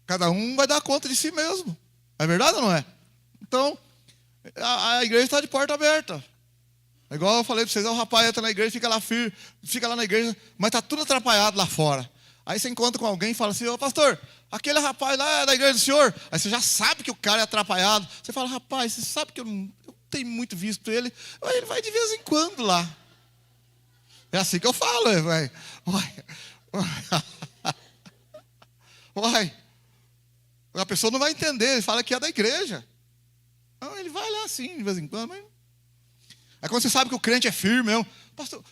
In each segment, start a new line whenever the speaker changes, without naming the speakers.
Cada um vai dar conta de si mesmo. É verdade ou não é? Então, a igreja está de porta aberta. É igual eu falei para vocês, o rapaz entra na igreja, fica lá firme, fica lá na igreja, mas está tudo atrapalhado lá fora. Aí você encontra com alguém e fala assim, ô pastor, aquele rapaz lá é da igreja do senhor. Aí você já sabe que o cara é atrapalhado. Você fala, rapaz, você sabe que eu não tenho muito visto ele. Aí ele vai de vez em quando lá. É assim que eu falo, vai. Uai. A pessoa não vai entender, ele fala que é da igreja. Não, ele vai lá assim, de vez em quando. Mas... Aí quando você sabe que o crente é firme mesmo, pastor,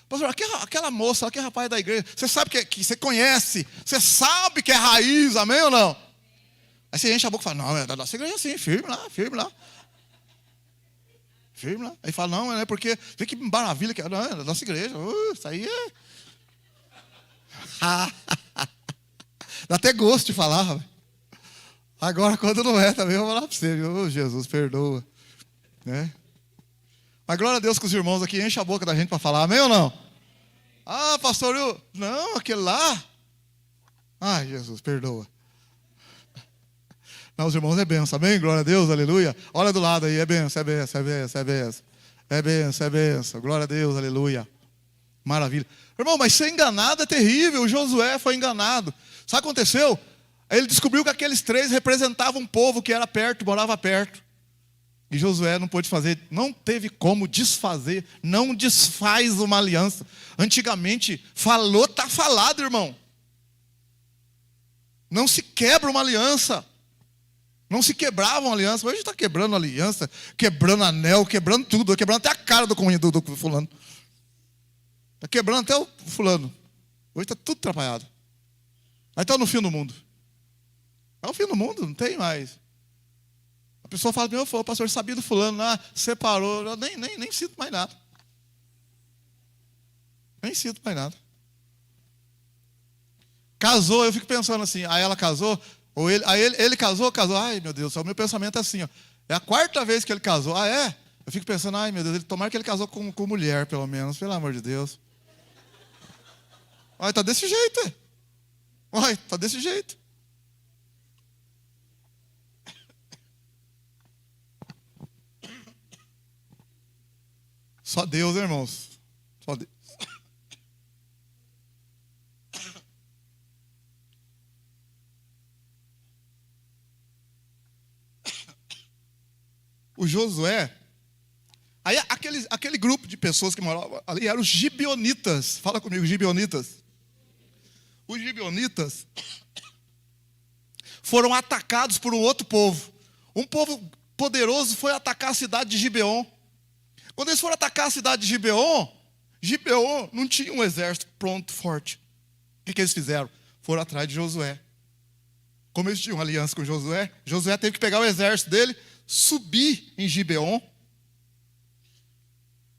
aquela moça, aquele rapaz da igreja, você sabe que você conhece, você sabe que é raiz, amém ou não? Aí você enche a boca e fala, não, é da nossa igreja assim, firme lá, firme lá. Firme lá. Aí fala, não, é porque, vê que maravilha que é, não, é da nossa igreja, isso aí é... Dá até gosto de falar, rapaz. Agora, quando não é, também eu vou falar para você, viu? Jesus, perdoa. Né? Mas glória a Deus que os irmãos aqui enchem a boca da gente para falar, amém ou não? Ah, pastor, não, aquele lá. Ai, Jesus, perdoa. Não, os irmãos é benção, amém? Glória a Deus, aleluia. Olha do lado aí, é benção, é benção, é benção, é benção. É benção, é benção. Glória a Deus, aleluia. Maravilha. Irmão, mas ser enganado é terrível. O Josué foi enganado. Sabe o que aconteceu? Ele descobriu que aqueles 3 representavam um povo que era perto, morava perto. E Josué não pôde fazer, não teve como desfazer, não desfaz uma aliança. Antigamente, falou, está falado, irmão. Não se quebra uma aliança. Não se quebrava uma aliança. Hoje está quebrando aliança, quebrando anel, quebrando tudo, quebrando até a cara do fulano. Está quebrando até o fulano. Hoje está tudo atrapalhado. Aí está no fim do mundo. É o fim do mundo, não tem mais. A pessoa fala, o pastor sabia do fulano lá, separou, eu nem sinto mais nada. Nem sinto mais nada. Casou, eu fico pensando assim, aí ela casou, ou ele casou, ai meu Deus, o meu pensamento é assim, ó, é a 4ª vez que ele casou, eu fico pensando, ai meu Deus, tomara que ele casou com mulher, pelo menos, pelo amor de Deus. Olha, tá desse jeito, olha, tá desse jeito. Só Deus, irmãos. Só Deus. O Josué, aí aquele grupo de pessoas que moravam ali eram os gibeonitas. Fala comigo, gibeonitas. Os gibeonitas foram atacados por um outro povo. Um povo poderoso foi atacar a cidade de Gibeon. Quando eles foram atacar a cidade de Gibeon não tinha um exército pronto, forte. O que eles fizeram? Foram atrás de Josué. Como eles tinham aliança com Josué teve que pegar o exército dele, subir em Gibeon.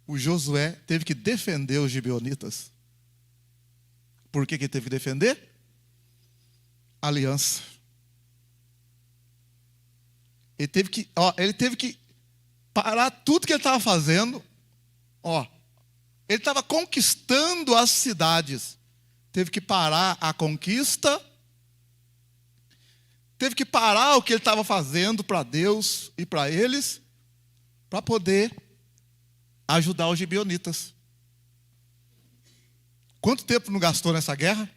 O Josué teve que defender os gibeonitas. Por que ele teve que defender? Aliança. Ele teve que parar tudo que ele estava fazendo. Ele estava conquistando as cidades. Teve que parar a conquista. Teve que parar o que ele estava fazendo para Deus e para eles, para poder ajudar os gibeonitas. Quanto tempo não gastou nessa guerra?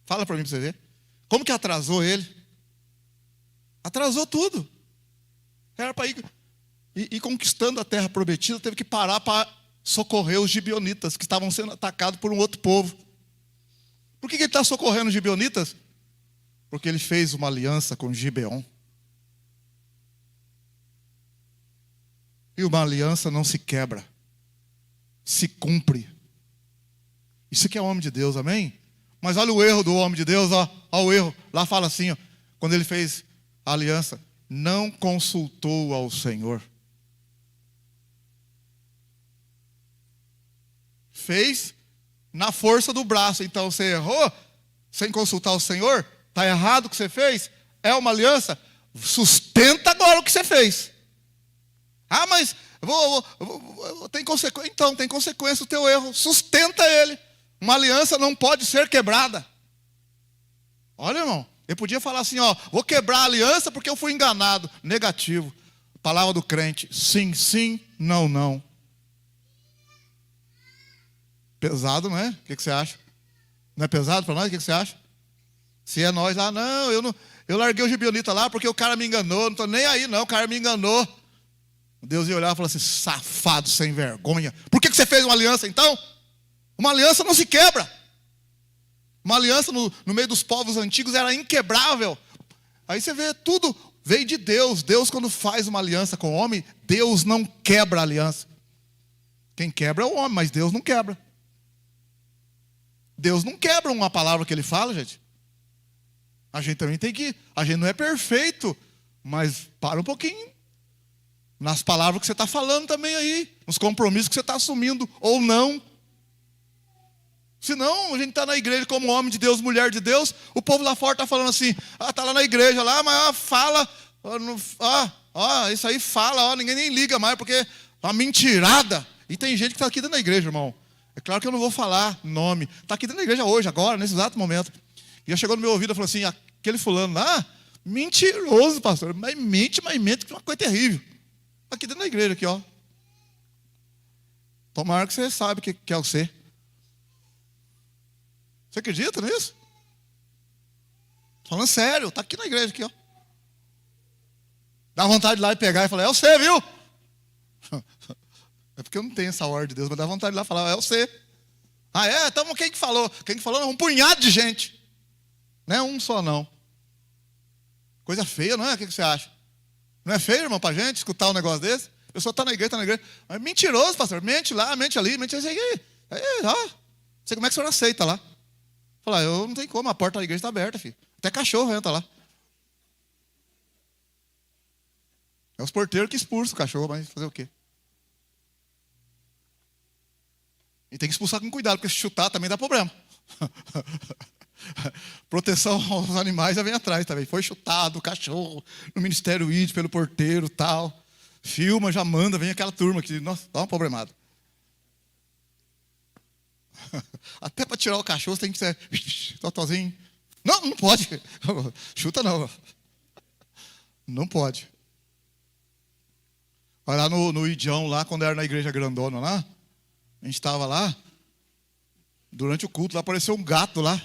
Fala para mim para você ver. Como que atrasou ele? Atrasou tudo. Era para ir conquistando a terra prometida, teve que parar para socorrer os gibeonitas, que estavam sendo atacados por um outro povo. Por que ele está socorrendo os gibeonitas? Porque ele fez uma aliança com Gibeon. E uma aliança não se quebra, se cumpre. Isso que é homem de Deus, amém? Mas olha o erro do homem de Deus, olha o erro. Lá fala assim, quando ele fez a aliança, não consultou ao Senhor. Fez na força do braço. Então você errou sem consultar o Senhor. Está errado o que você fez? É uma aliança? Sustenta agora o que você fez. Mas tem consequência. Então, tem consequência o teu erro. Sustenta ele. Uma aliança não pode ser quebrada. Olha, irmão. Ele podia falar assim, ó, vou quebrar a aliança porque eu fui enganado. Negativo. Palavra do crente, sim, sim, não, não. Pesado, não é? O que você acha? Não é pesado para nós? O que você acha? Se é nós lá, não, eu larguei o gibeonita lá porque o cara me enganou, não estou nem aí não, o cara me enganou. Deus ia olhar e falar assim, safado, sem vergonha. Por que você fez uma aliança então? Uma aliança não se quebra. Uma aliança no meio dos povos antigos era inquebrável. Aí você vê, tudo veio de Deus. Deus, quando faz uma aliança com o homem, Deus não quebra a aliança. Quem quebra é o homem, mas Deus não quebra. Deus não quebra uma palavra que Ele fala, gente. A gente também tem que... A gente não é perfeito, mas para um pouquinho. Nas palavras que você está falando também aí. Nos compromissos que você está assumindo ou não. Senão, a gente está na igreja como homem de Deus, mulher de Deus. O povo lá fora está falando assim, está lá na igreja lá, mas fala, isso aí fala, ninguém nem liga mais, porque é uma mentirada. E tem gente que está aqui dentro da igreja, irmão. É claro que eu não vou falar nome. Está aqui dentro da igreja hoje, agora, nesse exato momento. E já chegou no meu ouvido e falou assim, aquele fulano lá, mentiroso, pastor. Mas mente, que é uma coisa terrível. Aqui dentro da igreja, aqui, ó. Tomara que você sabe o que é o ser. Você acredita nisso? Falando sério, está aqui na igreja, aqui, ó. Dá vontade de ir lá e pegar e falar, é você, viu? É porque eu não tenho essa ordem de Deus, mas dá vontade de ir lá e falar, é você. Ah, é? Então quem que falou? Quem que falou? Um punhado de gente. Não é um só, não. Coisa feia, não é? O que você acha? Não é feio, irmão, pra gente escutar um negócio desse? A pessoa está na igreja. Mas mentiroso, pastor. Mente lá, mente ali, mente assim. Não sei como é que o senhor aceita lá. Falar, eu não tenho como, a porta da igreja está aberta, filho. Até cachorro entra lá. É os porteiros que expulsam o cachorro, mas fazer o quê? E tem que expulsar com cuidado, porque se chutar também dá problema. Proteção aos animais já vem atrás também. Foi chutado o cachorro no Ministério ID pelo porteiro tal. Filma, já manda, vem aquela turma que, nossa, dá uma problemada. Até para tirar o cachorro você tem que ser totozinho. Não pode. Chuta não. Não pode. Vai lá no Idião, lá, quando era na igreja grandona lá, a gente estava lá, durante o culto, lá apareceu um gato lá.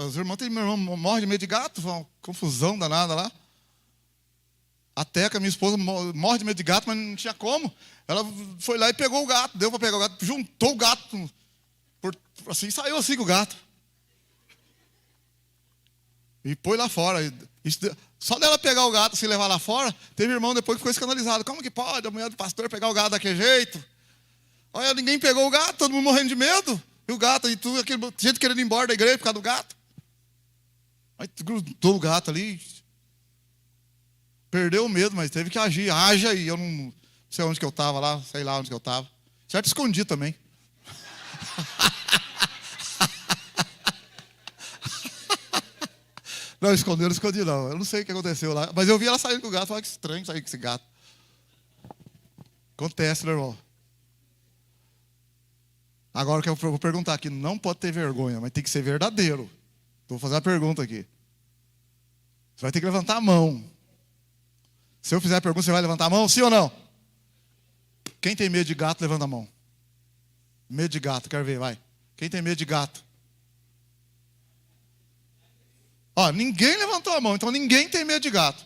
Os irmãos, meu irmão morre de medo de gato, foi uma confusão danada lá. A Teca, minha esposa, morre de medo de gato, mas não tinha como. Ela foi lá e pegou o gato, deu para pegar o gato, juntou o gato, assim, saiu assim com o gato. E pôs lá fora. Só dela pegar o gato, se levar lá fora, teve irmão depois que ficou escandalizado. Como que pode a mulher do pastor pegar o gato daquele jeito? Olha, ninguém pegou o gato, todo mundo morrendo de medo. E o gato, e tudo, gente querendo ir embora da igreja por causa do gato. Aí grudou o gato ali. Perdeu o medo, mas teve que agir. Haja aí, eu não sei onde que eu estava lá, sei lá onde que eu estava. Certo, escondi também. Não, escondeu, não escondi não. Eu não sei o que aconteceu lá. Mas eu vi ela saindo com o gato. Olha que estranho sair com esse gato. Acontece, né, irmão? Agora o que eu vou perguntar aqui, não pode ter vergonha, mas tem que ser verdadeiro. Vou fazer uma pergunta aqui. Você vai ter que levantar a mão. Se eu fizer a pergunta, você vai levantar a mão? Sim ou não? Quem tem medo de gato, levanta a mão. Medo de gato, quero ver, vai. Quem tem medo de gato? Ó, ninguém levantou a mão, então ninguém tem medo de gato.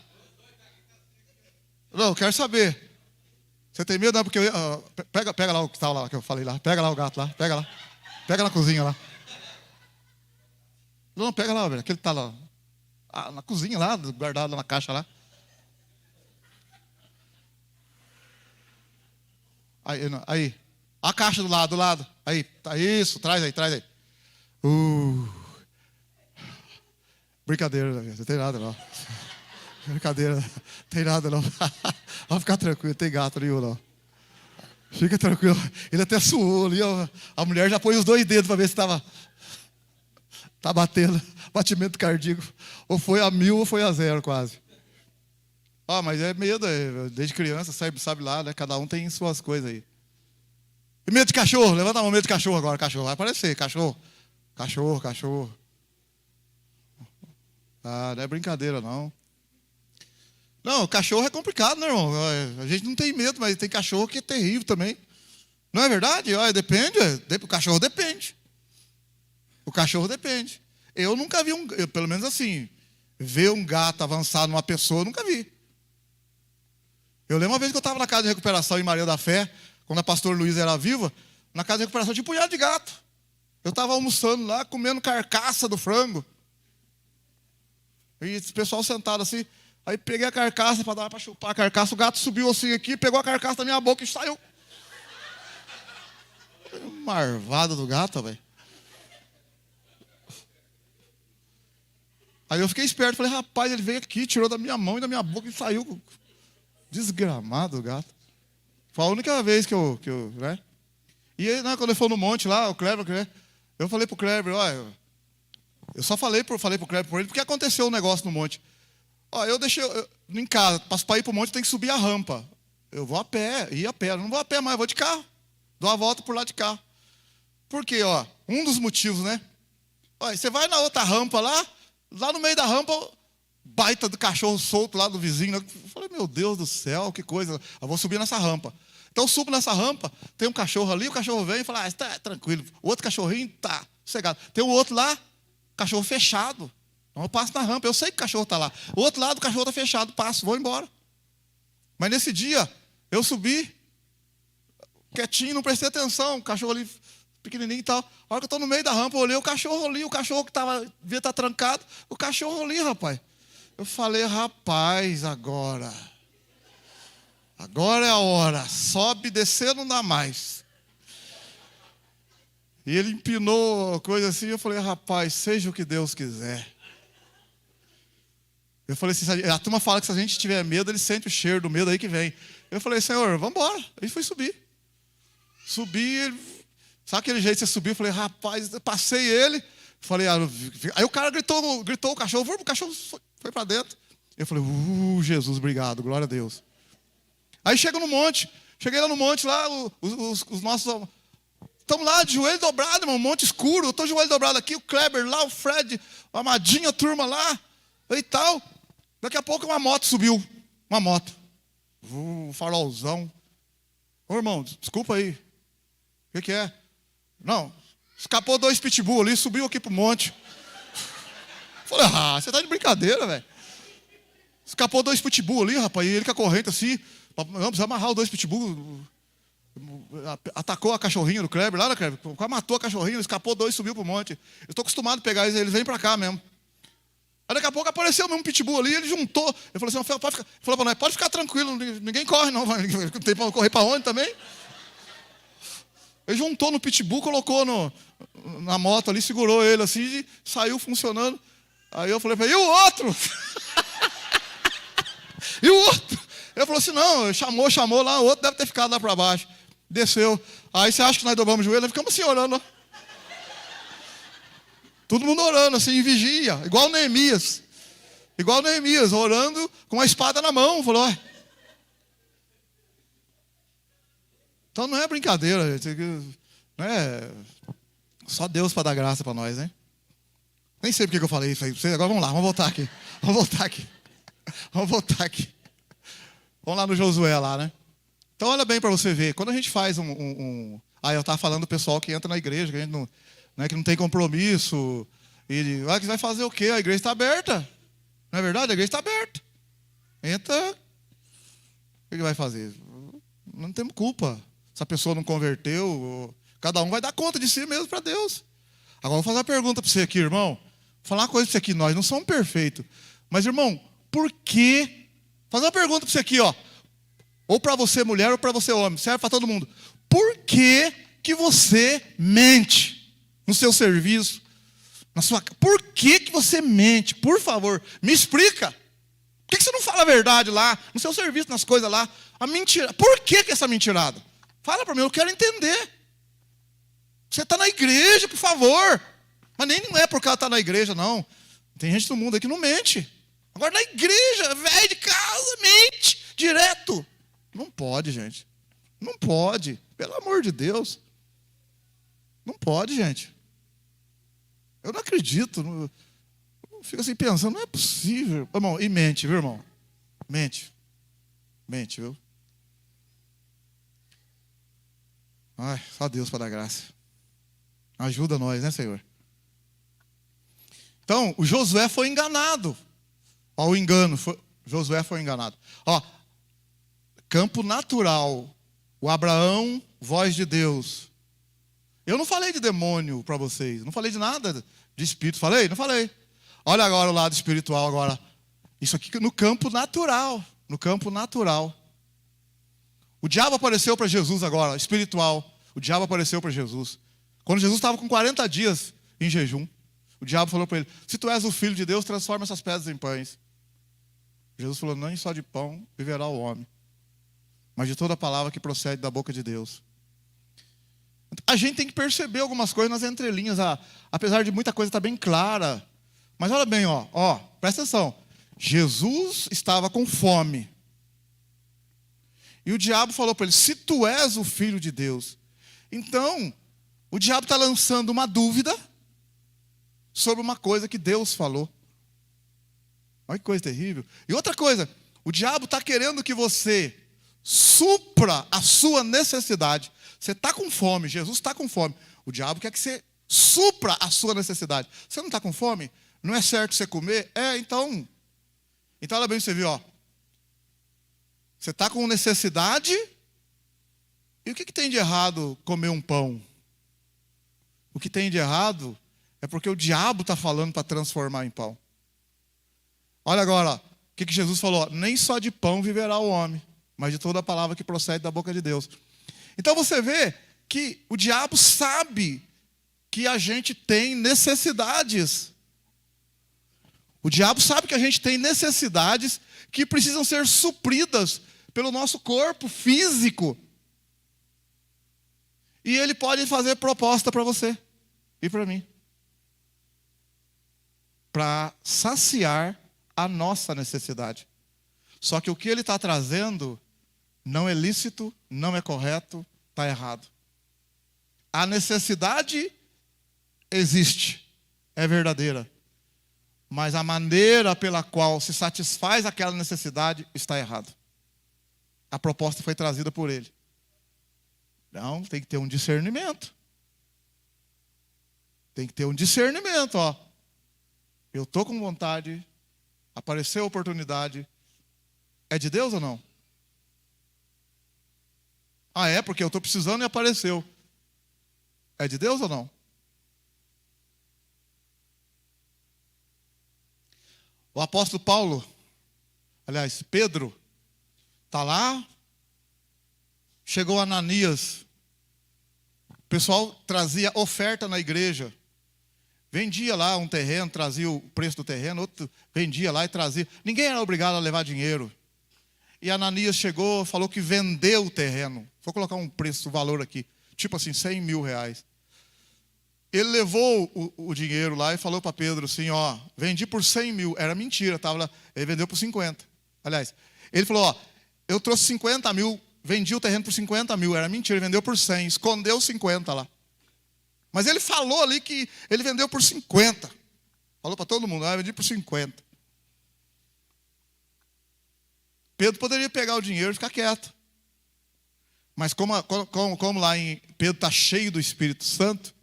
Não, eu quero saber. Você tem medo? Não, porque pega lá o que está lá, que eu falei lá. Pega lá o gato lá, pega lá. Pega na cozinha lá. Não, pega lá, velho, aquele que está lá. Na cozinha lá, guardado na caixa lá. Aí. A caixa do lado. Aí, tá isso, traz aí. Brincadeira, não tem nada não. Brincadeira, não tem nada não. Pode ficar tranquilo, não tem gato nenhum não. Fica tranquilo. Ele até suou ali, ó. A mulher já pôs os 2 dedos para ver se estava tá batendo. Batimento cardíaco. Ou foi a 1000 ou foi a 0 quase. Mas é medo, desde criança, sabe lá, né? Cada um tem suas coisas aí. E medo de cachorro? Levanta a mão, medo de cachorro agora, cachorro. Vai aparecer, cachorro. Ah, não é brincadeira, não. Não, cachorro é complicado, né, irmão? A gente não tem medo, mas tem cachorro que é terrível também. Não é verdade? Olha, depende. O cachorro depende. O cachorro depende. Eu nunca vi pelo menos assim, ver um gato avançar numa pessoa, eu nunca vi. Eu lembro uma vez que eu estava na casa de recuperação em Maria da Fé, quando a pastora Luísa era viva, na casa de recuperação tinha um punhado de gato. Eu estava almoçando lá, comendo carcaça do frango. E esse pessoal sentado assim, aí peguei a carcaça para dar para chupar a carcaça, o gato subiu assim aqui, pegou a carcaça da minha boca e saiu. Marvada do gato, velho. Aí eu fiquei esperto, falei, rapaz, ele veio aqui, tirou da minha mão e da minha boca e saiu. Desgramado o gato. Foi a única vez que eu né? E aí, né, quando ele foi no monte lá, o Kleber, eu falei pro Kleber, olha, eu só falei pro Kleber por ele, porque aconteceu um negócio no monte. Ó, eu deixei, em casa, para ir pro monte tem que subir a rampa. Eu vou a pé, ia a pé, eu não vou a pé mais, eu vou de carro. Dou a volta por lá de carro. Por quê, ó? Um dos motivos, né? Ó, você vai na outra rampa lá no meio da rampa, baita do cachorro solto lá do vizinho. Eu falei, meu Deus do céu, que coisa. Eu vou subir nessa rampa. Então eu subo nessa rampa, tem um cachorro ali, o cachorro vem e fala, está tranquilo. O outro cachorrinho tá sossegado. Tem o outro lá, cachorro fechado. Então eu passo na rampa, eu sei que o cachorro está lá. O outro lado, o cachorro está fechado, passo, vou embora. Mas nesse dia, eu subi, quietinho, não prestei atenção, o cachorro ali, pequenininho e tal. A hora que eu estou no meio da rampa, eu olhei o cachorro ali, o cachorro que devia estar trancado, o cachorro ali, rapaz. Eu falei, rapaz, agora é a hora, sobe, descer, não dá mais. E ele empinou coisa assim, eu falei, rapaz, seja o que Deus quiser. Eu falei assim, a turma fala que se a gente tiver medo, ele sente o cheiro do medo aí que vem. Eu falei, Senhor, vamos embora. Aí fui subir. Subi, sabe aquele jeito de você subir? Eu falei, rapaz, eu passei ele. Falei, aí o cara gritou o cachorro foi para dentro. Eu falei, Jesus, obrigado, glória a Deus. Aí chego no monte, cheguei lá no monte, lá, os nossos. Estamos lá de joelho dobrado, irmão, um monte escuro. Eu estou de joelho dobrado aqui, o Kleber lá, o Fred, o Amadinho, a turma lá, e tal. Daqui a pouco uma moto subiu, uma moto. Farolzão. Ô irmão, desculpa aí. O que é? Não, escapou 2 pitbull ali, subiu aqui pro monte. Falei, você tá de brincadeira, velho. Escapou 2 pitbull ali, rapaz, e ele com a corrente assim. Vamos amarrar os 2 pitbull. Atacou a cachorrinha do Kleber, lá, né, Kleber? Matou a cachorrinha, escapou 2, subiu pro monte. Eu estou acostumado a pegar eles vêm pra cá mesmo. Aí daqui a pouco apareceu mesmo um pitbull ali, ele juntou. Eu falei assim, pode ficar, falou pra nós, pode ficar tranquilo, ninguém corre não, não tem pra correr pra onde também. Ele juntou no pitbull, colocou na moto ali, segurou ele assim, e saiu funcionando. Aí eu falei pra ele, e o outro? E o outro? Ele falou assim, não, chamou lá, o outro deve ter ficado lá pra baixo. Desceu. Aí você acha que nós dobramos o joelho? Nós ficamos assim orando, ó. Todo mundo orando, assim, em vigia, igual Neemias. Igual Neemias, orando com a espada na mão. Falou, então não é brincadeira, gente. Não é só Deus para dar graça para nós, né? Nem sei porque que eu falei isso aí. Agora vamos lá, vamos voltar aqui. Vamos lá no Josué lá, né? Então olha bem para você ver. Quando a gente faz eu estava falando do pessoal que entra na igreja, que a gente não, né, que não tem compromisso. E que vai fazer o quê? A igreja está aberta. Não é verdade? A igreja está aberta. Entra. O que vai fazer? Não temos culpa. Se a pessoa não converteu, cada um vai dar conta de si mesmo para Deus. Agora eu vou fazer uma pergunta para você aqui, irmão. Vou falar uma coisa para você aqui. Nós não somos perfeitos. Mas, irmão, por que... Fazer uma pergunta para você aqui, ó. Ou para você mulher ou para você homem. Serve para todo mundo. Por que você mente no seu serviço? Por que você mente? Por favor, me explica. Por que você não fala a verdade lá, no seu serviço, nas coisas lá? A mentira. Por que essa mentirada? Fala para mim, eu quero entender. Você está na igreja, por favor. Mas nem não é porque ela está na igreja, não. Tem gente do mundo aí que não mente. Agora na igreja, velho de casa, mente direto. Não pode, gente. Não pode. Pelo amor de Deus. Não pode, gente. Eu não acredito. fico assim pensando, não é possível. Irmão, e mente, viu, irmão? Mente. Mente, viu? Ai, só Deus para dar graça. Ajuda nós, né, Senhor? Então, o Josué foi enganado. Ó, o engano, Josué foi enganado. Ó, campo natural. O Abraão, voz de Deus. Eu não falei de demônio para vocês. Não falei de nada de espírito. Falei? Não falei. Olha agora o lado espiritual agora. Isso aqui no campo natural. No campo natural. O diabo apareceu para Jesus agora, espiritual. O diabo apareceu para Jesus. Quando Jesus estava com 40 dias em jejum, o diabo falou para ele, se tu és o filho de Deus, transforma essas pedras em pães. Jesus falou, nem só de pão viverá o homem, mas de toda palavra que procede da boca de Deus. A gente tem que perceber algumas coisas nas entrelinhas, apesar de muita coisa estar bem clara. Mas olha bem, ó, presta atenção. Jesus estava com fome. E o diabo falou para ele, se tu és o filho de Deus. Então, o diabo está lançando uma dúvida sobre uma coisa que Deus falou. Olha que coisa terrível. E outra coisa, o diabo está querendo que você supra a sua necessidade. Você está com fome, Jesus está com fome. O diabo quer que você supra a sua necessidade. Você não está com fome? Não é certo você comer? Então olha bem, você viu, ó. Você está com necessidade. E o que tem de errado comer um pão? O que tem de errado é porque o diabo está falando para transformar em pão. Olha agora, o que Jesus falou? Nem só de pão viverá o homem, mas de toda a palavra que procede da boca de Deus. Então você vê que o diabo sabe que a gente tem necessidades. O diabo sabe que a gente tem necessidades que precisam ser supridas pelo nosso corpo físico. E ele pode fazer proposta para você e para mim. Para saciar a nossa necessidade. Só que o que ele está trazendo não é lícito, não é correto, está errado. A necessidade existe, é verdadeira. Mas a maneira pela qual se satisfaz aquela necessidade está errada. A proposta foi trazida por ele. Não, tem que ter um discernimento. Tem que ter um discernimento, ó. Eu estou com vontade, apareceu a oportunidade. É de Deus ou não? É porque eu estou precisando e apareceu. É de Deus ou não? O apóstolo Paulo, aliás, Pedro, está lá, chegou Ananias, o pessoal trazia oferta na igreja, vendia lá um terreno, trazia o preço do terreno, outro vendia lá e trazia, ninguém era obrigado a levar dinheiro. E Ananias chegou, falou que vendeu o terreno, vou colocar um preço, valor aqui, tipo assim, 100 mil reais. Ele levou o dinheiro lá e falou para Pedro assim, ó, vendi por 100 mil. Era mentira, tava lá, ele vendeu por 50. Aliás, ele falou, ó, eu trouxe 50 mil, vendi o terreno por 50 mil. Era mentira, ele vendeu por 100, escondeu 50 lá. Mas ele falou ali que ele vendeu por 50. Falou para todo mundo, eu vendi por 50. Pedro poderia pegar o dinheiro e ficar quieto. Mas como lá em Pedro está cheio do Espírito Santo,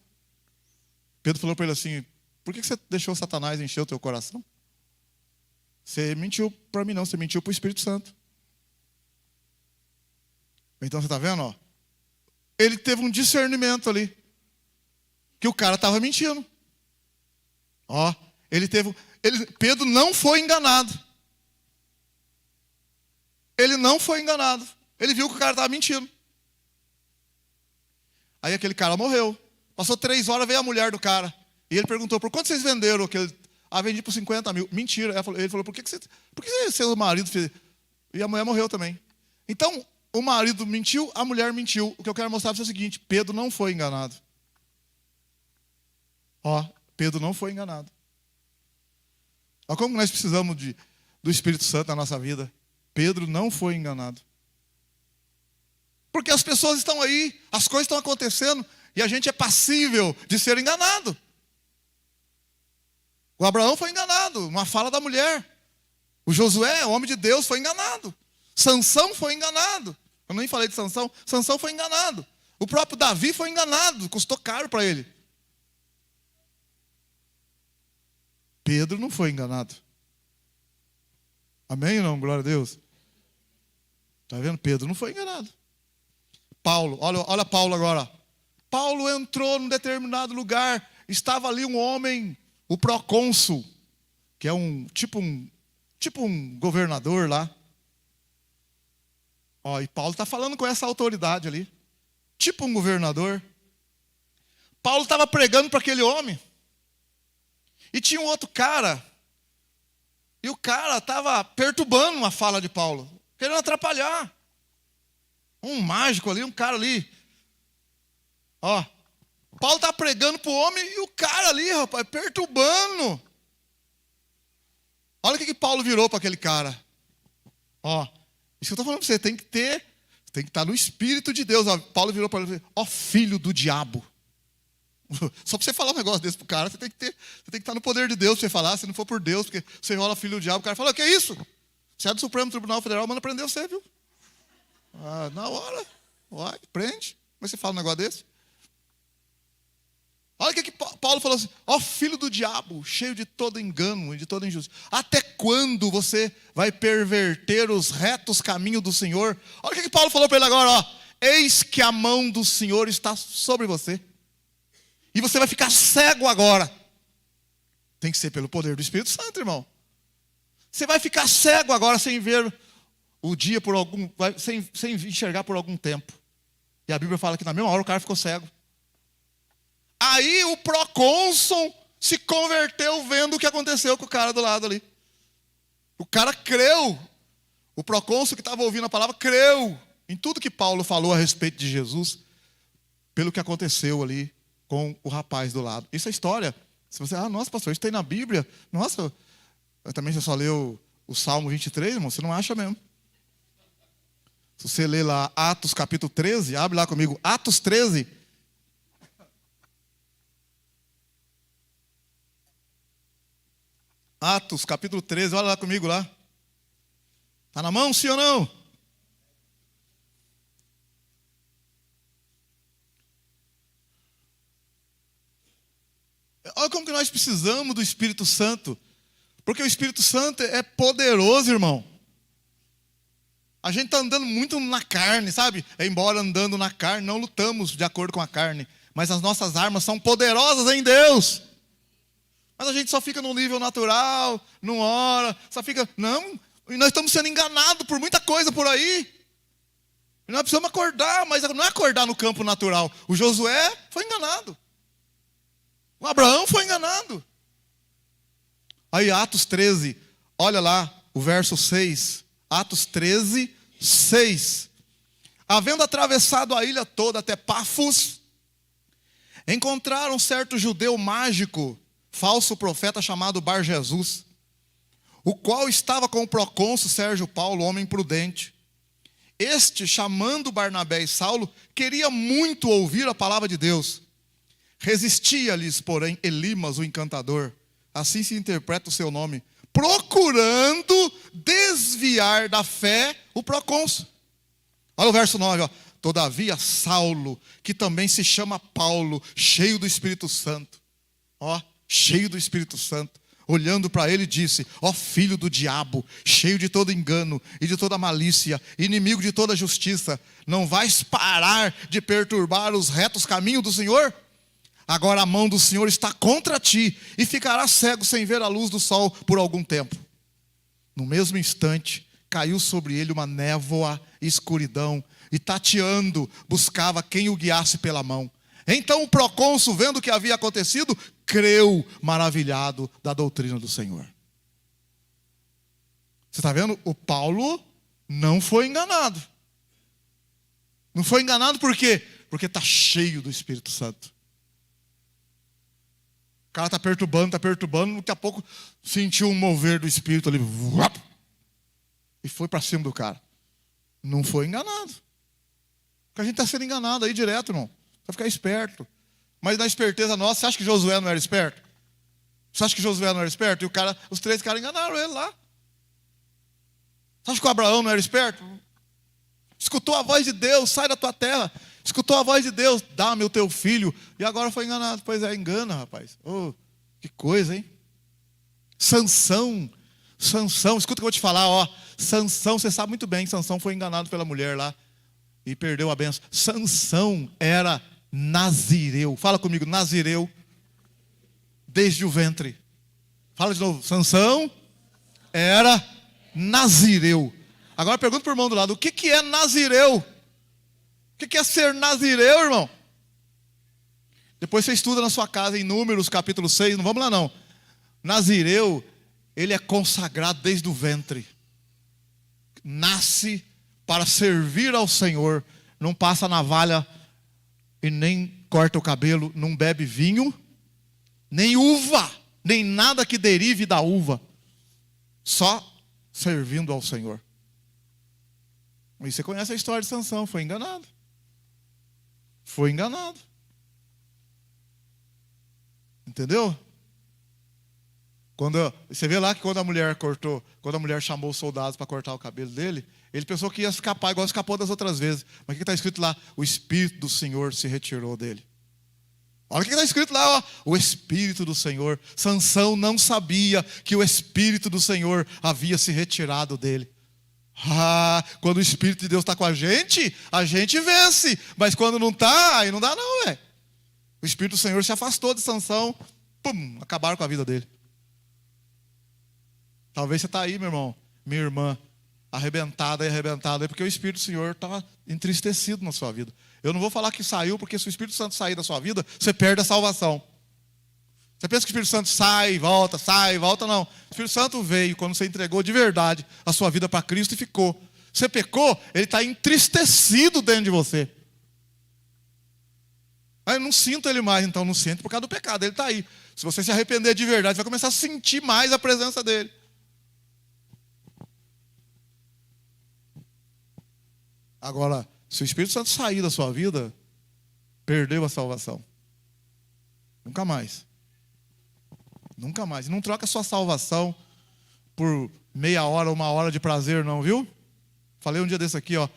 Pedro falou para ele assim, por que você deixou Satanás encher o teu coração? Você mentiu para mim não, você mentiu para o Espírito Santo. Então você está vendo? Ó? Ele teve um discernimento ali, que o cara estava mentindo. Ó, Pedro não foi enganado. Ele não foi enganado. Ele viu que o cara estava mentindo. Aí aquele cara morreu. Passou 3 horas, veio a mulher do cara. E ele perguntou, por quanto vocês venderam aquele? Vendi por 50 mil. Mentira. Ele falou, por que seu marido fez? E a mulher morreu também. Então, o marido mentiu, a mulher mentiu. O que eu quero mostrar para você é o seguinte, Pedro não foi enganado. Ó, Pedro não foi enganado. Ó, como nós precisamos do Espírito Santo na nossa vida. Pedro não foi enganado. Porque as pessoas estão aí, as coisas estão acontecendo, e a gente é passível de ser enganado. O Abraão foi enganado, uma fala da mulher. O Josué, homem de Deus, foi enganado. Sansão foi enganado. Eu nem falei de Sansão. Sansão foi enganado. O próprio Davi foi enganado, custou caro para ele. Pedro não foi enganado. Amém ou não? Glória a Deus. Está vendo? Pedro não foi enganado. Paulo, olha Paulo agora. Paulo entrou num determinado lugar. Estava ali um homem, o procônsul, que é tipo um governador lá. E Paulo está falando com essa autoridade ali. Tipo um governador. Paulo estava pregando para aquele homem. E tinha um outro cara. E o cara estava perturbando a fala de Paulo. Querendo atrapalhar. Um mágico ali, um cara ali. Paulo está pregando para o homem e o cara ali, rapaz, perturbando. Olha o que Paulo virou para aquele cara. Isso que eu estou falando para você, tem que estar no Espírito de Deus. Paulo virou para ele, filho do diabo. Só para você falar um negócio desse para o cara, você tem que estar no poder de Deus para você falar. Se não for por Deus, porque você rola filho do diabo, o cara fala, o que é isso? Você é do Supremo Tribunal Federal, manda prender você, viu? Na hora, prende. Como é que você fala um negócio desse? Olha o que Paulo falou assim, filho do diabo, cheio de todo engano e de toda injustiça. Até quando você vai perverter os retos caminhos do Senhor? Olha o que Paulo falou para ele agora, eis que a mão do Senhor está sobre você. E você vai ficar cego agora. Tem que ser pelo poder do Espírito Santo, irmão. Você vai ficar cego agora sem ver o dia sem enxergar por algum tempo. E a Bíblia fala que na mesma hora o cara ficou cego. Aí o procônsul se converteu vendo o que aconteceu com o cara do lado ali. O cara creu. O procônsul que estava ouvindo a palavra creu em tudo que Paulo falou a respeito de Jesus, pelo que aconteceu ali com o rapaz do lado. Isso é história. Se você, nossa, pastor, isso tem na Bíblia. Nossa, também você só leu o Salmo 23, irmão, você não acha mesmo. Se você ler lá Atos capítulo 13, abre lá comigo, Atos 13. Atos capítulo 13, olha lá comigo lá. Está na mão, sim ou não? Olha como que nós precisamos do Espírito Santo. Porque o Espírito Santo é poderoso, irmão. A gente está andando muito na carne, sabe? Embora andando na carne, não lutamos de acordo com a carne. Mas as nossas armas são poderosas em Deus. Mas a gente só fica no nível natural, não ora, só fica... Não, e nós estamos sendo enganados por muita coisa por aí. E nós precisamos acordar, mas não é acordar no campo natural. O Josué foi enganado. O Abraão foi enganado. Aí Atos 13, olha lá o verso 6. Atos 13, 6. Havendo atravessado a ilha toda até Pafos, encontraram certo judeu mágico, falso profeta chamado Bar Jesus, o qual estava com o procônsul Sérgio Paulo, homem prudente. Este, chamando Barnabé e Saulo, queria muito ouvir a palavra de Deus. Resistia-lhes, porém, Elimas, o encantador, assim se interpreta o seu nome, procurando desviar da fé o procônsul. Olha o verso 9, Todavia Saulo, que também se chama Paulo, cheio do Espírito Santo, cheio do Espírito Santo, olhando para ele disse, filho do diabo, cheio de todo engano e de toda malícia, inimigo de toda justiça, não vais parar de perturbar os retos caminhos do Senhor? Agora a mão do Senhor está contra ti, e ficarás cego sem ver a luz do sol por algum tempo. No mesmo instante, caiu sobre ele uma névoa e escuridão, e tateando, buscava quem o guiasse pela mão. Então o procônsul, vendo o que havia acontecido, creu, maravilhado da doutrina do Senhor. Você está vendo? O Paulo não foi enganado. Não foi enganado por quê? Porque está cheio do Espírito Santo. O cara está perturbando, daqui a pouco sentiu um mover do Espírito ali, e foi para cima do cara. Não foi enganado. Porque a gente está sendo enganado aí direto, irmão. Vai ficar esperto. Mas na esperteza nossa, você acha que Josué não era esperto? Você acha que Josué não era esperto? E os 3 caras enganaram ele lá. Você acha que o Abraão não era esperto? Escutou a voz de Deus, sai da tua terra. Escutou a voz de Deus, dá-me o teu filho. E agora foi enganado. Pois é, engana, rapaz. Oh, que coisa, hein? Sansão, escuta o que eu vou te falar, ó. Sansão, você sabe muito bem, Sansão foi enganado pela mulher lá e perdeu a bênção. Sansão era nazireu. Fala comigo, nazireu. Desde o ventre. Fala de novo, Sansão era nazireu. Agora pergunta para o irmão do lado, o que é nazireu? O que é ser nazireu, irmão? Depois você estuda na sua casa em Números capítulo 6, não vamos lá não. Nazireu, ele é consagrado desde o ventre. Nasce para servir ao Senhor. Não passa navalha e nem corta o cabelo, não bebe vinho, nem uva, nem nada que derive da uva. Só servindo ao Senhor. E você conhece a história de Sansão, foi enganado. Foi enganado. Entendeu? Você vê lá que quando a mulher chamou os soldados para cortar o cabelo dele, ele pensou que ia escapar igual escapou das outras vezes. Mas o que está escrito lá? O Espírito do Senhor se retirou dele. Olha o que está escrito lá, ó. O Espírito do Senhor. Sansão não sabia que o Espírito do Senhor havia se retirado dele. Quando o Espírito de Deus está com a gente vence. Mas quando não está, aí não dá não, velho. O Espírito do Senhor se afastou de Sansão. Acabaram com a vida dele. Talvez você está aí, meu irmão, minha irmã, arrebentada, porque o Espírito do Senhor está entristecido na sua vida. Eu não vou falar que saiu, porque se o Espírito Santo sair da sua vida, você perde a salvação. Você pensa que o Espírito Santo sai, volta, não. O Espírito Santo veio quando você entregou de verdade a sua vida para Cristo e ficou. Você pecou, ele está entristecido dentro de você. Aí eu não sinto ele mais, então não sinto por causa do pecado, ele está aí. Se você se arrepender de verdade, você vai começar a sentir mais a presença dele. Agora, se o Espírito Santo sair da sua vida, perdeu a salvação. Nunca mais. Nunca mais. E não troca a sua salvação por meia hora, 1 hora de prazer, não, viu? Falei um dia desse aqui, ó.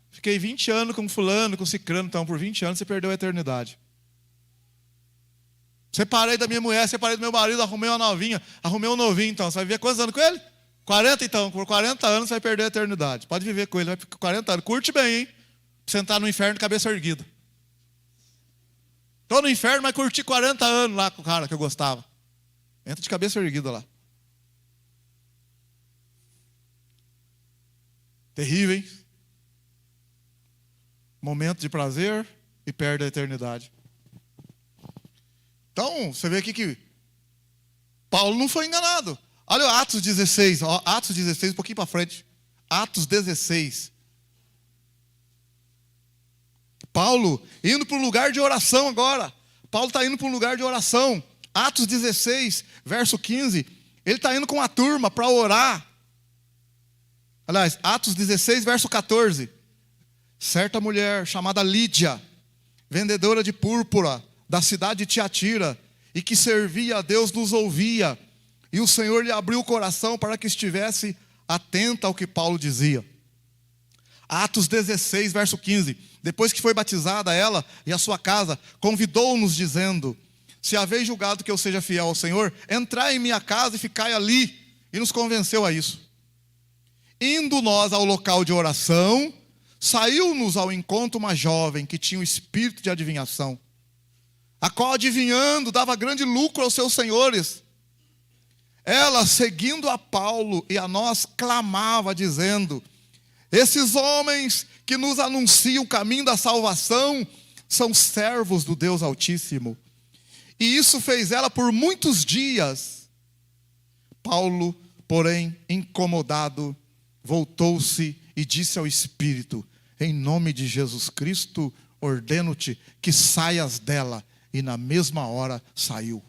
Fiquei 20 anos com fulano, com cicrano, então por 20 anos você perdeu a eternidade. Separei da minha mulher, separei do meu marido, arrumei uma novinha, arrumei um novinho, então. Você vai viver quantos anos com ele? 40 então, por 40 anos você vai perder a eternidade. Pode viver com ele, vai ficar 40 anos. Curte bem, hein? Sentar no inferno de cabeça erguida. Estou no inferno, mas curti 40 anos lá com o cara que eu gostava. Entra de cabeça erguida lá. Terrível, hein? Momento de prazer e perde a eternidade. Então, você vê aqui que Paulo não foi enganado. Olha o Atos 16, ó, Atos 16, um pouquinho para frente. Atos 16. Paulo indo para um lugar de oração agora. Paulo está indo para um lugar de oração. Atos 16, verso 15. Ele está indo com a turma para orar. Aliás, Atos 16, verso 14. Certa mulher chamada Lídia, vendedora de púrpura da cidade de Tiatira, e que servia a Deus, nos ouvia. E o Senhor lhe abriu o coração para que estivesse atenta ao que Paulo dizia. Atos 16, verso 15. Depois que foi batizada ela e a sua casa, convidou-nos dizendo: se haveis julgado que eu seja fiel ao Senhor, entrai em minha casa e ficai ali. E nos convenceu a isso. Indo nós ao local de oração, saiu-nos ao encontro uma jovem que tinha o espírito de adivinhação, a qual, adivinhando, dava grande lucro aos seus senhores. Ela, seguindo a Paulo e a nós, clamava, dizendo: esses homens que nos anunciam o caminho da salvação são servos do Deus Altíssimo. E isso fez ela por muitos dias. Paulo, porém, incomodado, voltou-se e disse ao Espírito: em nome de Jesus Cristo, ordeno-te que saias dela. E na mesma hora saiu.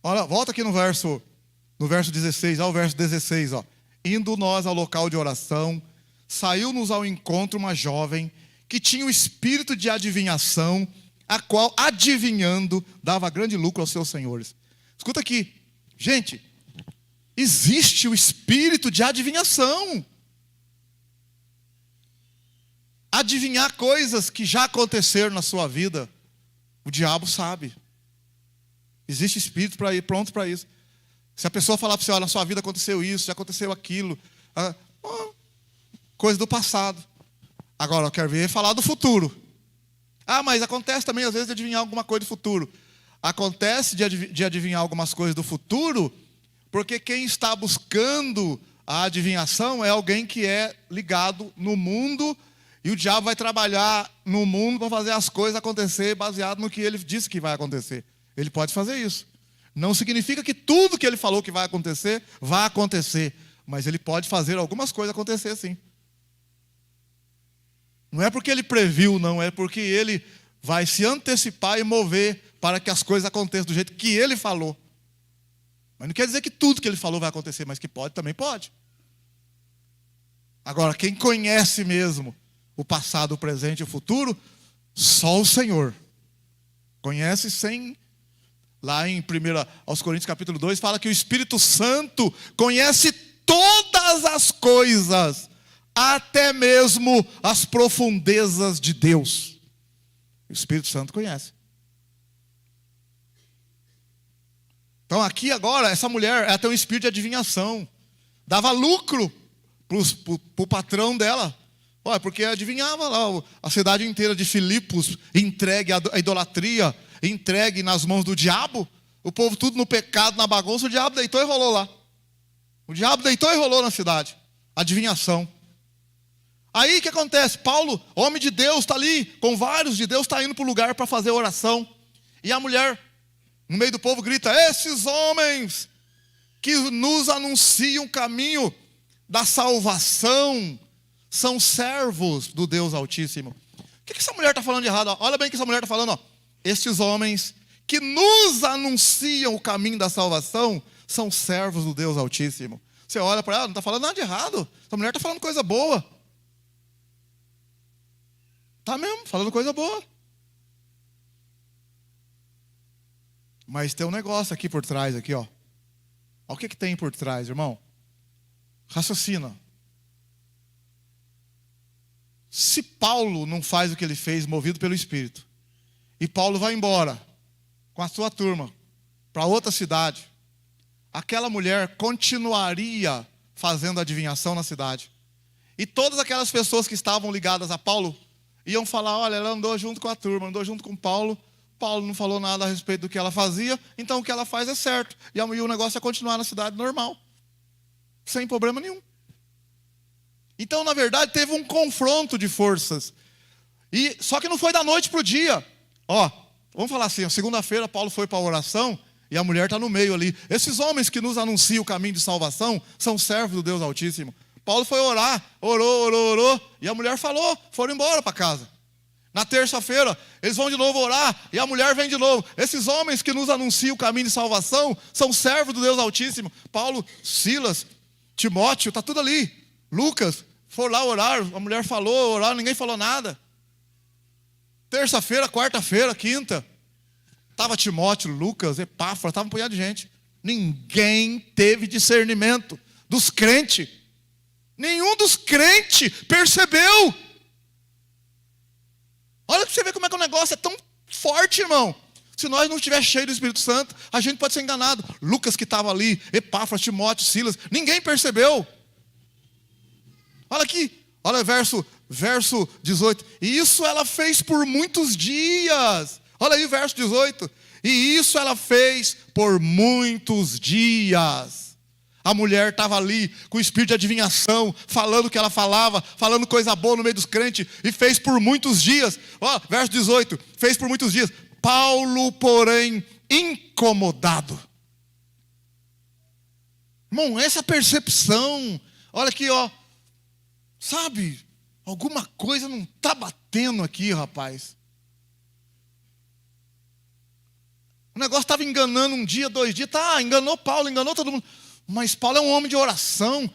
Olha, volta aqui no verso 16, ao verso 16, ó. Indo nós ao local de oração, saiu-nos ao encontro uma jovem que tinha o espírito de adivinhação, a qual, adivinhando, dava grande lucro aos seus senhores. Escuta aqui, gente, existe o espírito de adivinhação. Adivinhar coisas que já aconteceram na sua vida, o diabo sabe. Existe espírito para ir pronto para isso. Se a pessoa falar para você, olha, na sua vida aconteceu isso, já aconteceu aquilo, coisa do passado. Agora eu quero ver falar do futuro. Mas acontece também às vezes de adivinhar alguma coisa do futuro. Acontece de adivinhar algumas coisas do futuro, porque quem está buscando a adivinhação é alguém que é ligado no mundo, e o diabo vai trabalhar no mundo para fazer as coisas acontecer baseado no que ele disse que vai acontecer. Ele pode fazer isso. Não significa que tudo que ele falou que vai acontecer, mas ele pode fazer algumas coisas acontecer sim. Não é porque ele previu, não, é porque ele vai se antecipar e mover para que as coisas aconteçam do jeito que ele falou. Mas não quer dizer que tudo que ele falou vai acontecer, mas que pode, também pode. Agora, quem conhece mesmo o passado, o presente e o futuro, só o Senhor. Conhece sem... Lá em 1 aos Coríntios capítulo 2, fala que o Espírito Santo conhece todas as coisas, até mesmo as profundezas de Deus. O Espírito Santo conhece. Então aqui agora, essa mulher, ela tem um espírito de adivinhação. Dava lucro para o patrão dela. Olha, porque adivinhava lá a cidade inteira de Filipos entregue à idolatria, entregue nas mãos do diabo. O povo tudo no pecado, na bagunça, o diabo deitou e rolou lá. O diabo deitou e rolou na cidade. Adivinhação. Aí o que acontece? Paulo, homem de Deus, está ali, com vários de Deus, está indo para o lugar para fazer oração. E a mulher, no meio do povo, grita: esses homens que nos anunciam o caminho da salvação são servos do Deus Altíssimo. O que essa mulher está falando de errado? Olha bem o que essa mulher está falando. Estes homens que nos anunciam o caminho da salvação são servos do Deus Altíssimo. Você olha para ela, não está falando nada de errado. Essa mulher está falando coisa boa. Está mesmo, falando coisa boa. Mas tem um negócio aqui por trás, aqui, ó. Olha o que tem por trás, irmão. Raciocina. Se Paulo não faz o que ele fez, movido pelo Espírito, e Paulo vai embora com a sua turma para outra cidade, aquela mulher continuaria fazendo adivinhação na cidade. E todas aquelas pessoas que estavam ligadas a Paulo iam falar: olha, ela andou junto com a turma, andou junto com Paulo, Paulo não falou nada a respeito do que ela fazia, então o que ela faz é certo. E o negócio é continuar na cidade normal, sem problema nenhum. Então, na verdade, teve um confronto de forças. Só que não foi da noite para o dia. Vamos falar assim, segunda-feira Paulo foi para a oração e a mulher está no meio ali. Esses homens que nos anunciam o caminho de salvação são servos do Deus Altíssimo. Paulo foi orar, orou, e a mulher falou, foram embora para casa. Na terça-feira, eles vão de novo orar e a mulher vem de novo. Esses homens que nos anunciam o caminho de salvação são servos do Deus Altíssimo. Paulo, Silas, Timóteo, está tudo ali. Lucas, foram lá orar, a mulher falou, orar, ninguém falou nada. Terça-feira, quarta-feira, quinta, estava Timóteo, Lucas, Epáfras, estava um punhado de gente. Ninguém teve discernimento dos crentes. Nenhum dos crentes percebeu. Olha para você ver como é que o negócio é tão forte, irmão. Se nós não estiver cheio do Espírito Santo, a gente pode ser enganado. Lucas que estava ali, Epáfras, Timóteo, Silas, ninguém percebeu. Olha aqui, olha verso 18. E isso ela fez por muitos dias. Olha aí o verso 18. E isso ela fez por muitos dias. A mulher estava ali com o espírito de adivinhação, falando o que ela falava, falando coisa boa no meio dos crentes, e fez por muitos dias. Ó, verso 18, fez por muitos dias. Paulo, porém, incomodado. Irmão, essa percepção, olha aqui, ó. Sabe, alguma coisa não está batendo aqui, rapaz. O negócio estava enganando um dia, 2 dias. Tá, enganou Paulo, enganou todo mundo. Mas Paulo é um homem de oração.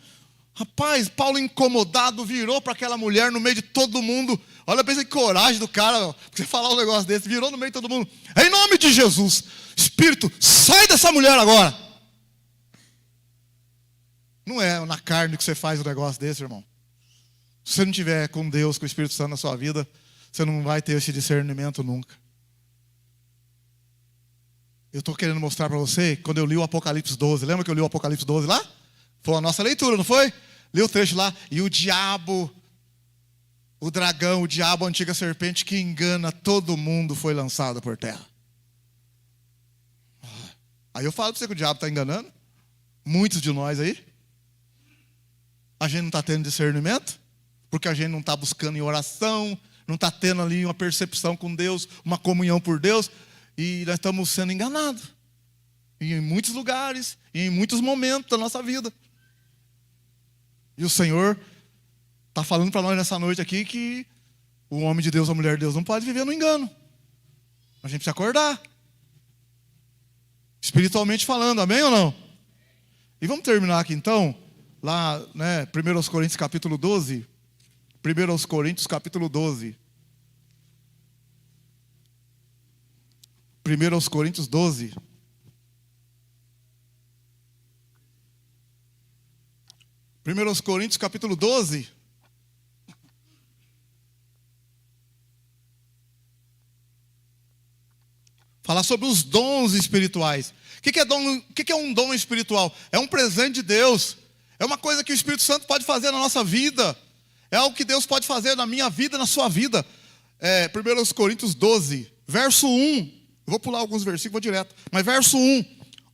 Rapaz, Paulo incomodado virou para aquela mulher no meio de todo mundo. Olha, pensa que coragem do cara, ó, você falar um negócio desse, virou no meio de todo mundo. Em nome de Jesus, Espírito, sai dessa mulher agora. Não é na carne que você faz um negócio desse, irmão. Se você não tiver com Deus, com o Espírito Santo na sua vida, você não vai ter esse discernimento nunca. Eu estou querendo mostrar para você, quando eu li o Apocalipse 12, lembra que eu li o Apocalipse 12 lá? Foi a nossa leitura, não foi? Li o trecho lá, e o diabo, o dragão, o diabo, a antiga serpente que engana todo mundo foi lançado por terra. Aí eu falo para você que o diabo está enganando, muitos de nós aí. A gente não está tendo discernimento, porque a gente não está buscando em oração, não está tendo ali uma percepção com Deus, uma comunhão por Deus, e nós estamos sendo enganados. E em muitos lugares, e em muitos momentos da nossa vida. E o Senhor está falando para nós nessa noite aqui que o homem de Deus, a mulher de Deus não pode viver no engano. A gente precisa acordar. Espiritualmente falando, amém ou não? E vamos terminar aqui então, lá, né, 1 Coríntios capítulo 12. 1 Coríntios capítulo 12. 1 Coríntios 12. 1 Coríntios capítulo 12. Falar sobre os dons espirituais. O que é dom? O que é um dom espiritual? É um presente de Deus. É uma coisa que o Espírito Santo pode fazer na nossa vida. É algo que Deus pode fazer na minha vida, na sua vida. 1 Coríntios 12, verso 1. Eu vou pular alguns versículos, vou direto. Mas verso 1.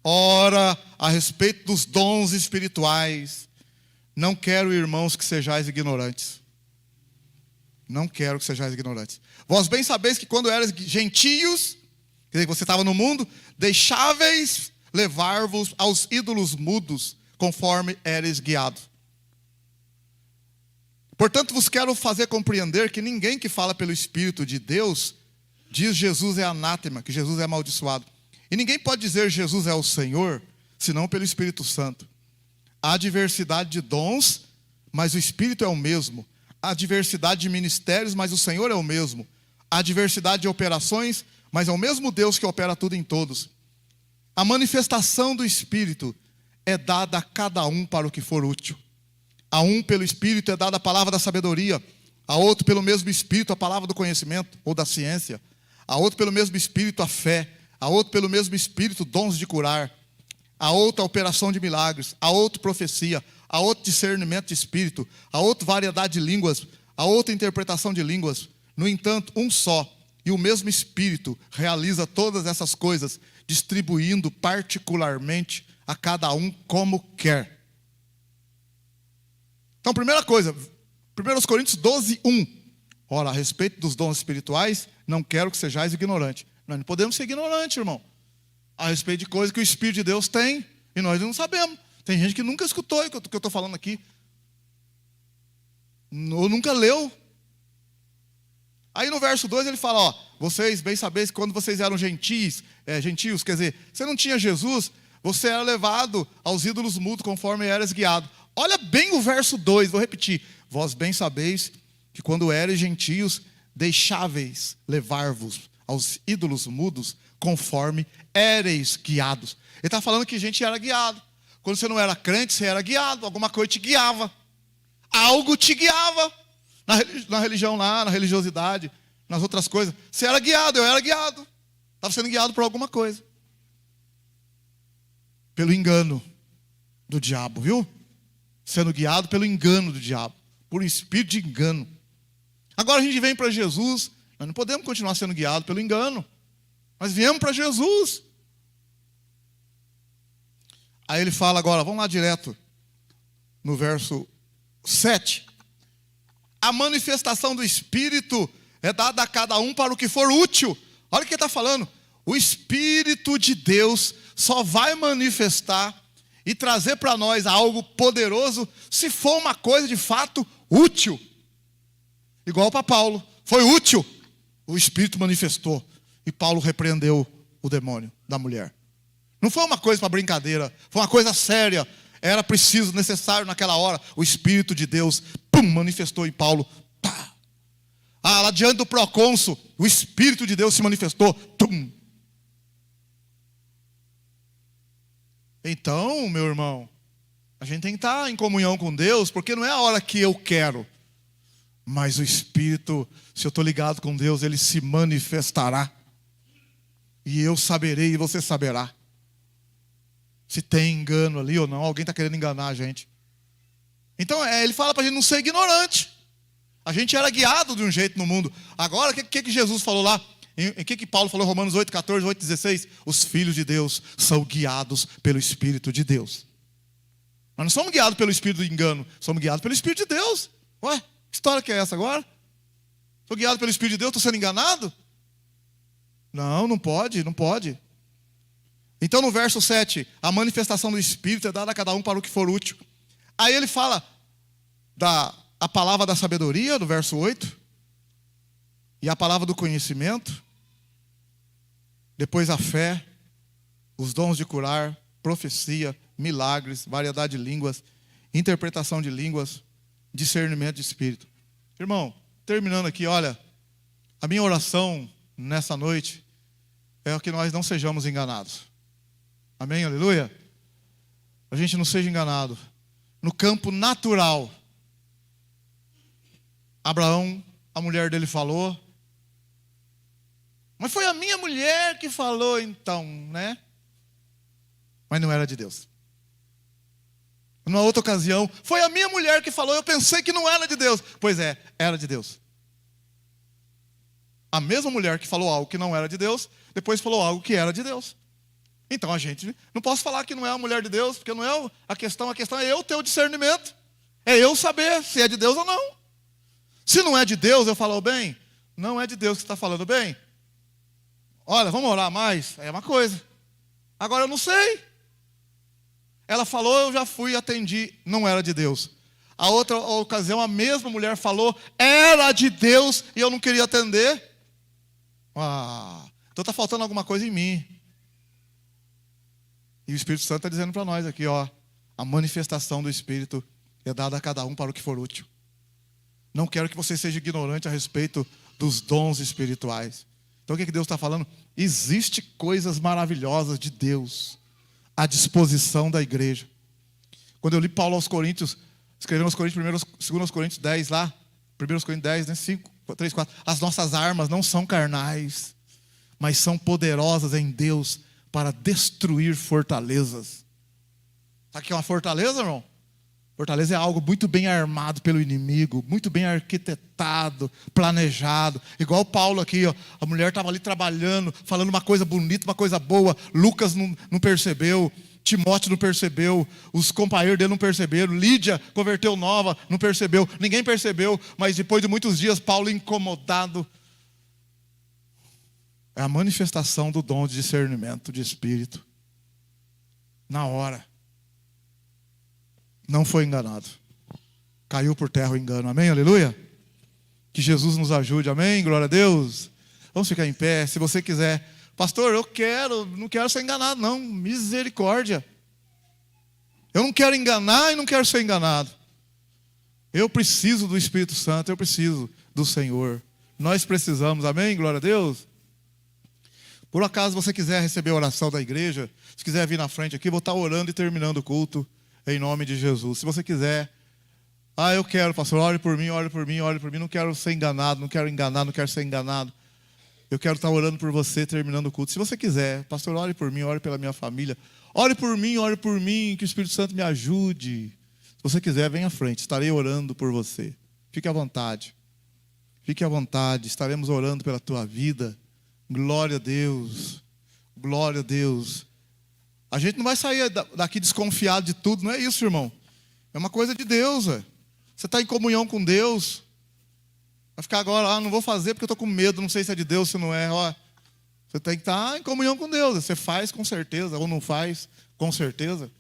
Ora, a respeito dos dons espirituais, não quero, irmãos, que sejais ignorantes. Não quero que sejais ignorantes. Vós bem sabeis que quando eras gentios, quer dizer, que você estava no mundo, deixáveis levar-vos aos ídolos mudos, conforme eres guiados. Portanto, vos quero fazer compreender que ninguém que fala pelo Espírito de Deus diz Jesus é anátema, que Jesus é amaldiçoado. E ninguém pode dizer Jesus é o Senhor, senão pelo Espírito Santo. Há diversidade de dons, mas o Espírito é o mesmo. Há diversidade de ministérios, mas o Senhor é o mesmo. Há diversidade de operações, mas é o mesmo Deus que opera tudo em todos. A manifestação do Espírito é dada a cada um para o que for útil. A um pelo Espírito é dada a palavra da sabedoria, a outro pelo mesmo Espírito a palavra do conhecimento ou da ciência, a outro pelo mesmo Espírito a fé, a outro pelo mesmo Espírito dons de curar, a outro a operação de milagres, a outro profecia, a outro discernimento de espírito, a outro variedade de línguas, a outra interpretação de línguas. No entanto, um só e o mesmo Espírito realiza todas essas coisas, distribuindo particularmente a cada um como quer. Então, primeira coisa, 1 Coríntios 12, 1. Ora, a respeito dos dons espirituais, não quero que sejais ignorantes. Nós não podemos ser ignorantes, irmão. A respeito de coisas que o Espírito de Deus tem e nós não sabemos. Tem gente que nunca escutou o que eu estou falando aqui. Ou nunca leu. Aí no verso 2 ele fala, ó, vocês bem sabeis que quando vocês eram gentios, quer dizer, você não tinha Jesus, você era levado aos ídolos mudos conforme eras guiado. Olha bem o verso 2, vou repetir. Vós bem sabeis que quando eres gentios, deixáveis levar-vos aos ídolos mudos conforme éreis guiados. Ele está falando que a gente era guiado. Quando você não era crente, você era guiado. Alguma coisa te guiava. Algo te guiava. Na religião lá, na religiosidade, nas outras coisas. Você era guiado, eu era guiado. Estava sendo guiado por alguma coisa. Pelo engano do diabo, viu? Sendo guiado pelo engano do diabo. Por um espírito de engano. Agora a gente vem para Jesus. Nós não podemos continuar sendo guiados pelo engano. Nós viemos para Jesus. Aí ele fala agora, vamos lá direto. No verso 7. A manifestação do Espírito é dada a cada um para o que for útil. Olha o que ele está falando. O Espírito de Deus só vai manifestar e trazer para nós algo poderoso se for uma coisa de fato útil. Igual para Paulo. Foi útil. O Espírito manifestou. E Paulo repreendeu o demônio da mulher. Não foi uma coisa para brincadeira. Foi uma coisa séria. Era preciso, necessário naquela hora. O Espírito de Deus manifestou em Paulo. Pá. Ah, lá diante do procônsul, o Espírito de Deus se manifestou. Tum. Então, meu irmão, a gente tem que estar em comunhão com Deus, porque não é a hora que eu quero. Mas o Espírito, se eu estou ligado com Deus, Ele se manifestará. E eu saberei e você saberá. Se tem engano ali ou não, alguém está querendo enganar a gente. Então, ele fala para a gente não ser ignorante. A gente era guiado de um jeito no mundo. Agora, o que Jesus falou lá? Em que Paulo falou em Romanos 8,14, 8,16? Os filhos de Deus são guiados pelo Espírito de Deus. Nós não somos guiados pelo Espírito do engano, somos guiados pelo Espírito de Deus. Ué, que história que é essa agora? Sou guiado pelo Espírito de Deus, estou sendo enganado? Não, não pode, não pode. Então no verso 7, a manifestação do Espírito é dada a cada um para o que for útil. Aí ele fala a palavra da sabedoria, no verso 8, e a palavra do conhecimento, depois a fé, os dons de curar, profecia, milagres, variedade de línguas, interpretação de línguas, discernimento de espírito. Irmão, terminando aqui, olha, a minha oração nessa noite é que nós não sejamos enganados. Amém, aleluia? A gente não seja enganado. No campo natural, Abraão, a mulher dele falou, mas foi a minha mulher que falou então, né? Mas não era de Deus. Numa outra ocasião, foi a minha mulher que falou, eu pensei que não era de Deus. Pois é, era de Deus. A mesma mulher que falou algo que não era de Deus, depois falou algo que era de Deus. Então a gente não posso falar que não é a mulher de Deus, porque não é a questão é eu ter o discernimento. É eu saber se é de Deus ou não. Se não é de Deus, eu falo, bem, não é de Deus que você está falando, bem. Olha, vamos orar mais? É uma coisa. Agora eu não sei. Ela falou, eu já fui e atendi, não era de Deus. A outra ocasião, a mesma mulher falou, era de Deus e eu não queria atender. Então está faltando alguma coisa em mim. E o Espírito Santo está dizendo para nós aqui, a manifestação do Espírito é dada a cada um para o que for útil. Não quero que você seja ignorante a respeito dos dons espirituais. Então o que Deus está falando? Existem coisas maravilhosas de Deus à disposição da igreja. Quando eu li Paulo aos Coríntios, escrevendo aos Coríntios, 2 Coríntios 10 lá, 1 Coríntios 10, né, 5, 3, 4. As nossas armas não são carnais, mas são poderosas em Deus para destruir fortalezas. Sabe o que é uma fortaleza, irmão? Fortaleza é algo muito bem armado pelo inimigo, muito bem arquitetado, planejado. Igual Paulo aqui, a mulher estava ali trabalhando, falando uma coisa bonita, uma coisa boa. Lucas não percebeu, Timóteo não percebeu, os companheiros dele não perceberam, Lídia converteu nova, não percebeu, ninguém percebeu, mas depois de muitos dias, Paulo incomodado. É a manifestação do dom de discernimento de espírito. Na hora. Não foi enganado. Caiu por terra o engano. Amém? Aleluia? Que Jesus nos ajude. Amém? Glória a Deus. Vamos ficar em pé. Se você quiser. Pastor, não quero ser enganado, não. Misericórdia. Eu não quero enganar e não quero ser enganado. Eu preciso do Espírito Santo. Eu preciso do Senhor. Nós precisamos. Amém? Glória a Deus. Por acaso você quiser receber a oração da igreja, se quiser vir na frente aqui, vou estar orando e terminando o culto. Em nome de Jesus. Se você quiser, eu quero, pastor, ore por mim, ore por mim, ore por mim. Não quero ser enganado, não quero enganar, não quero ser enganado. Eu quero estar orando por você, terminando o culto. Se você quiser, pastor, ore por mim, ore pela minha família. Ore por mim, que o Espírito Santo me ajude. Se você quiser, venha à frente, estarei orando por você. Fique à vontade. Fique à vontade, estaremos orando pela tua vida. Glória a Deus. Glória a Deus. A gente não vai sair daqui desconfiado de tudo, não é isso, irmão. É uma coisa de Deus, velho. Você está em comunhão com Deus. Vai ficar agora, não vou fazer porque eu estou com medo, não sei se é de Deus, se não é. Você tem que estar em comunhão com Deus. Você faz com certeza, ou não faz com certeza.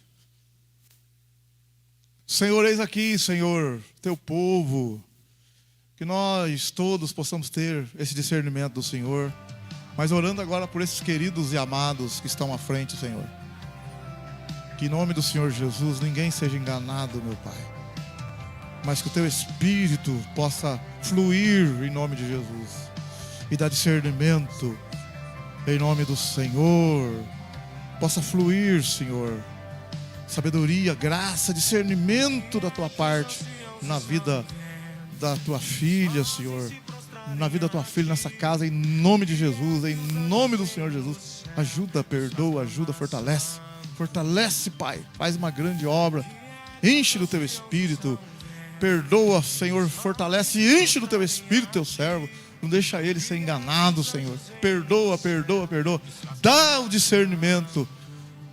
Senhor, eis aqui, Senhor, teu povo. Que nós todos possamos ter esse discernimento do Senhor. Mas orando agora por esses queridos e amados que estão à frente, Senhor. Que em nome do Senhor Jesus, ninguém seja enganado, meu Pai. mas que o teu Espírito possa fluir em nome de Jesus e dar discernimento em nome do Senhor. Possa fluir, Senhor, sabedoria, graça, discernimento da tua parte na vida da tua filha, Senhor, na vida da tua filha nessa casa, em nome de Jesus, em nome do Senhor Jesus. Ajuda, perdoa, ajuda, fortalece. Fortalece, Pai, faz uma grande obra, enche do teu Espírito, perdoa, Senhor, fortalece e enche do teu Espírito teu servo, não deixa ele ser enganado, Senhor, perdoa, perdoa, perdoa, dá o discernimento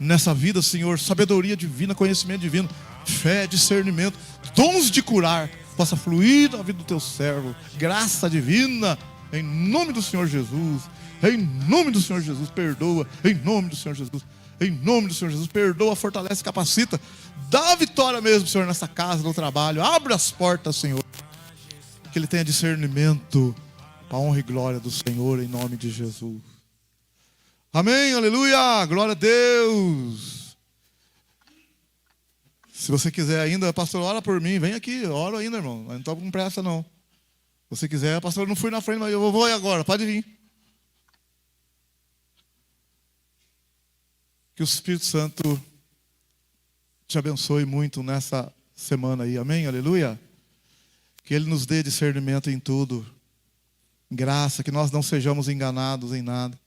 nessa vida, Senhor, sabedoria divina, conhecimento divino, fé, discernimento, dons de curar, possa fluir na vida do teu servo, graça divina, em nome do Senhor Jesus, em nome do Senhor Jesus, perdoa, em nome do Senhor Jesus. Em nome do Senhor Jesus, perdoa, fortalece, capacita. Dá a vitória mesmo, Senhor, nessa casa, no trabalho. Abre as portas, Senhor. Que ele tenha discernimento para a honra e glória do Senhor, em nome de Jesus. Amém, aleluia, glória a Deus. Se você quiser ainda, pastor, ora por mim. Vem aqui, ora ainda, irmão. Não estou com pressa, não. Se você quiser, pastor, eu não fui na frente, mas eu vou agora, pode vir. Que o Espírito Santo te abençoe muito nessa semana aí, amém? Aleluia. Que Ele nos dê discernimento em tudo, graça, que nós não sejamos enganados em nada.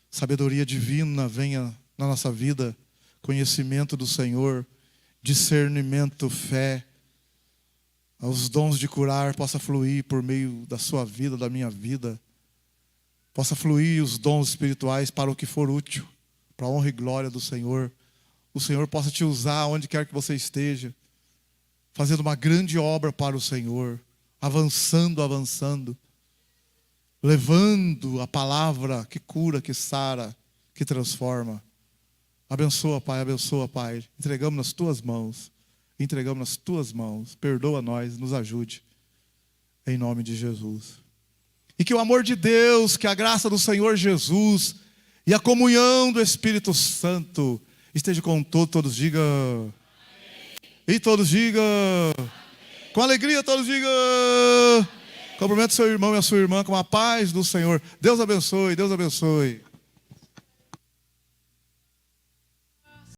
Sabedoria divina venha na nossa vida, conhecimento do Senhor, discernimento, fé. Os dons de curar possa fluir por meio da sua vida, da minha vida. Possa fluir os dons espirituais para o que for útil, para a honra e glória do Senhor. O Senhor possa te usar onde quer que você esteja, fazendo uma grande obra para o Senhor, avançando, levando a palavra que cura, que sara, que transforma. Abençoa, Pai, entregamos nas tuas mãos, perdoa nós, nos ajude, em nome de Jesus. E que o amor de Deus, que a graça do Senhor Jesus e a comunhão do Espírito Santo esteja com todos digam. Amém. E todos digam. Amém. Com alegria todos digam. Amém. Cumprimento seu irmão e a sua irmã com a paz do Senhor. Deus abençoe, Deus abençoe.